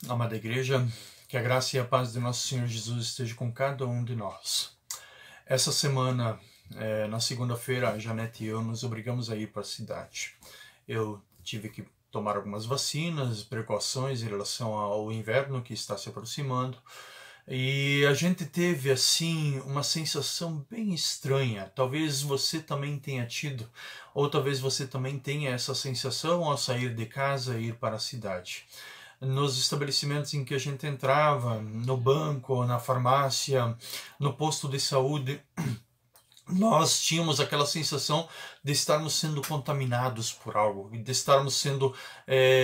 Amada igreja, que a graça e a paz de nosso Senhor Jesus esteja com cada um de nós. Essa semana, na segunda-feira, a Janete e eu nos obrigamos a ir para a cidade. Eu tive que tomar algumas vacinas, precauções em relação ao inverno que está se aproximando. E a gente teve, assim, uma sensação bem estranha. Talvez você também tenha tido, ou talvez você também tenha essa sensação ao sair de casa e ir para a cidade. Nos estabelecimentos em que a gente entrava, no banco, na farmácia, no posto de saúde, nós tínhamos aquela sensação de estarmos sendo contaminados por algo, de estarmos sendo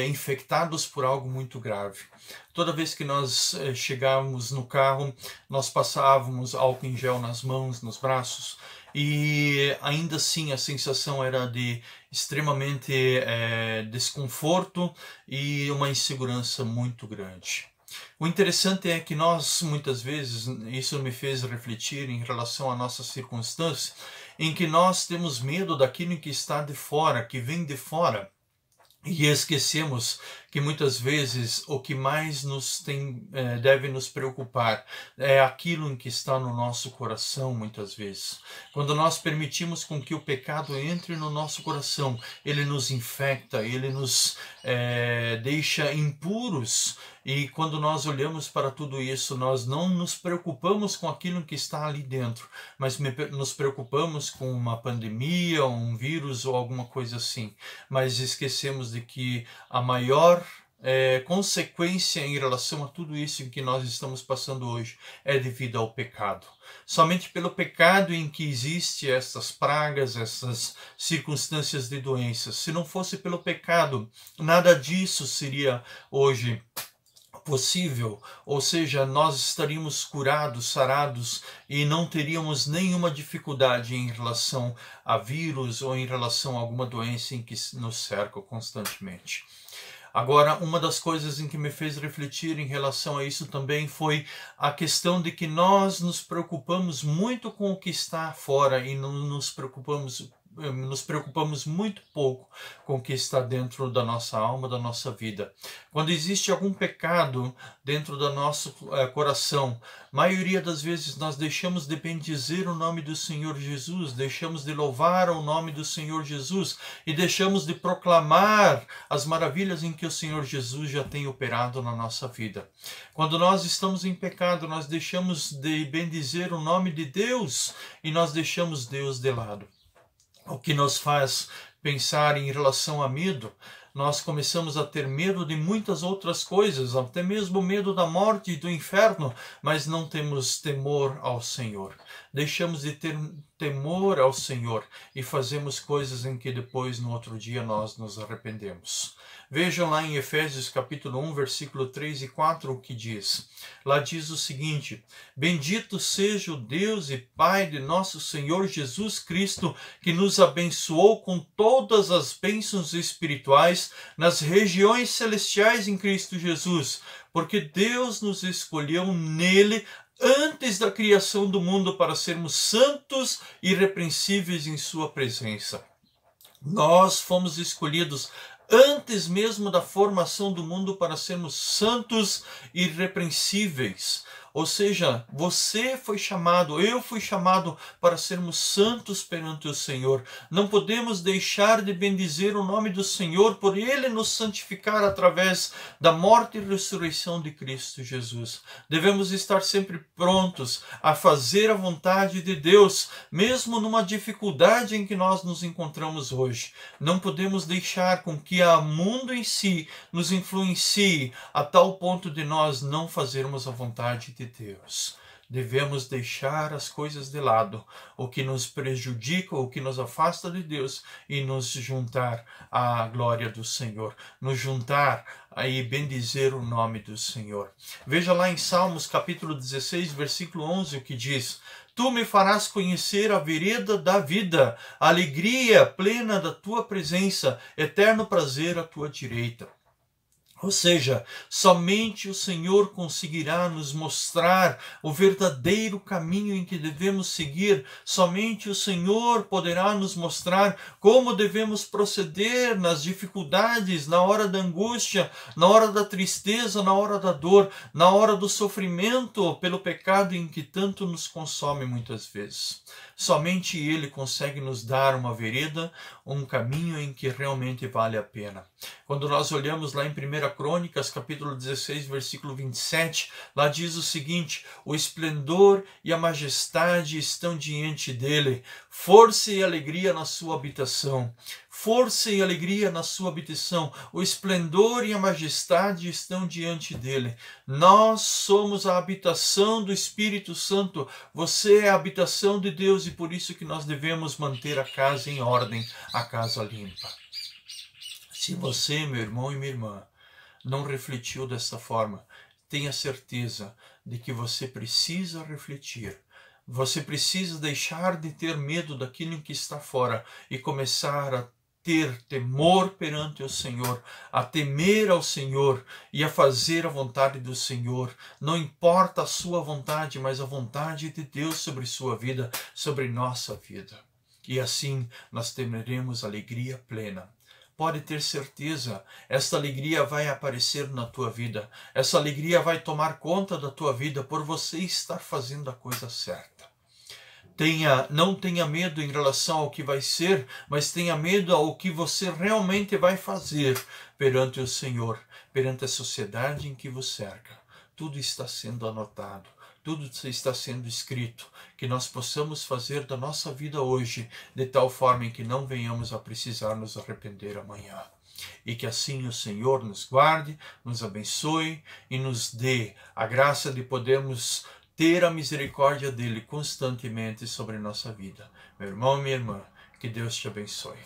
infectados por algo muito grave. Toda vez que nós chegávamos no carro, nós passávamos álcool em gel nas mãos, nos braços, e ainda assim a sensação era de extremamente desconforto e uma insegurança muito grande. O interessante é que nós, muitas vezes, isso me fez refletir em relação à nossa circunstância, em que nós temos medo daquilo que está de fora, que vem de fora, e esquecemos que muitas vezes o que mais deve nos preocupar é aquilo em que está no nosso coração, muitas vezes. Quando nós permitimos com que o pecado entre no nosso coração, ele nos infecta, ele nos deixa impuros, e quando nós olhamos para tudo isso, nós não nos preocupamos com aquilo que está ali dentro, mas nos preocupamos com uma pandemia, um vírus ou alguma coisa assim, mas esquecemos de que a maior consequência em relação a tudo isso em que nós estamos passando hoje é devido ao pecado. Somente pelo pecado em que existe essas pragas, essas circunstâncias de doenças. Se não fosse pelo pecado, nada disso seria hoje possível, ou seja, nós estaríamos curados, sarados e não teríamos nenhuma dificuldade em relação a vírus ou em relação a alguma doença em que nos cerca constantemente. Agora, uma das coisas em que me fez refletir em relação a isso também foi a questão de que nós nos preocupamos muito com o que está fora e não nos preocupamos muito pouco com o que está dentro da nossa alma, da nossa vida. Quando existe algum pecado dentro do nosso coração, maioria das vezes nós deixamos de bendizer o nome do Senhor Jesus, deixamos de louvar o nome do Senhor Jesus e deixamos de proclamar as maravilhas em que o Senhor Jesus já tem operado na nossa vida. Quando nós estamos em pecado, nós deixamos de bendizer o nome de Deus e nós deixamos Deus de lado. O que nos faz pensar em relação a medo, nós começamos a ter medo de muitas outras coisas, até mesmo medo da morte e do inferno, mas não temos temor ao Senhor. Deixamos de ter temor ao Senhor e fazemos coisas em que depois, no outro dia, nós nos arrependemos. Vejam lá em Efésios capítulo 1, versículo 3 e 4 o que diz. Lá diz o seguinte: Bendito seja o Deus e Pai de nosso Senhor Jesus Cristo, que nos abençoou com todas as bênçãos espirituais nas regiões celestiais em Cristo Jesus, porque Deus nos escolheu nele antes da criação do mundo para sermos santos e irrepreensíveis em sua presença. Nós fomos escolhidos antes mesmo da formação do mundo para sermos santos e irrepreensíveis. Ou seja, você foi chamado, eu fui chamado para sermos santos perante o Senhor. Não podemos deixar de bendizer o nome do Senhor por Ele nos santificar através da morte e ressurreição de Cristo Jesus. Devemos estar sempre prontos a fazer a vontade de Deus, mesmo numa dificuldade em que nós nos encontramos hoje. Não podemos deixar com que o mundo em si nos influencie a tal ponto de nós não fazermos a vontade de Deus. Devemos deixar as coisas de lado, o que nos prejudica, o que nos afasta de Deus, e nos juntar à glória do Senhor, nos juntar e bendizer o nome do Senhor. Veja lá em Salmos capítulo 16, versículo 11, o que diz: Tu me farás conhecer a vereda da vida, a alegria plena da tua presença, eterno prazer à tua direita. Ou seja, somente o Senhor conseguirá nos mostrar o verdadeiro caminho em que devemos seguir. Somente o Senhor poderá nos mostrar como devemos proceder nas dificuldades, na hora da angústia, na hora da tristeza, na hora da dor, na hora do sofrimento pelo pecado em que tanto nos consome muitas vezes. Somente Ele consegue nos dar uma vereda, um caminho em que realmente vale a pena. Quando nós olhamos lá em 1 Crônicas, capítulo 16, versículo 27, lá diz o seguinte: o esplendor e a majestade estão diante dele, força e alegria na sua habitação. Força e alegria na sua habitação, o esplendor e a majestade estão diante dele. Nós somos a habitação do Espírito Santo, você é a habitação de Deus e por isso que nós devemos manter a casa em ordem, a casa limpa. Se você, meu irmão e minha irmã, não refletiu dessa forma, tenha certeza de que você precisa refletir. Você precisa deixar de ter medo daquilo que está fora e começar a ter temor perante o Senhor, a temer ao Senhor e a fazer a vontade do Senhor. Não importa a sua vontade, mas a vontade de Deus sobre sua vida, sobre nossa vida. E assim nós teremos alegria plena. Pode ter certeza, esta alegria vai aparecer na tua vida. Essa alegria vai tomar conta da tua vida por você estar fazendo a coisa certa. Não tenha medo em relação ao que vai ser, mas tenha medo ao que você realmente vai fazer perante o Senhor, perante a sociedade em que você cerca. Tudo está sendo anotado, tudo está sendo escrito, que nós possamos fazer da nossa vida hoje de tal forma em que não venhamos a precisar nos arrepender amanhã. E que assim o Senhor nos guarde, nos abençoe e nos dê a graça de podermos ter a misericórdia dele constantemente sobre nossa vida. Meu irmão e minha irmã, que Deus te abençoe.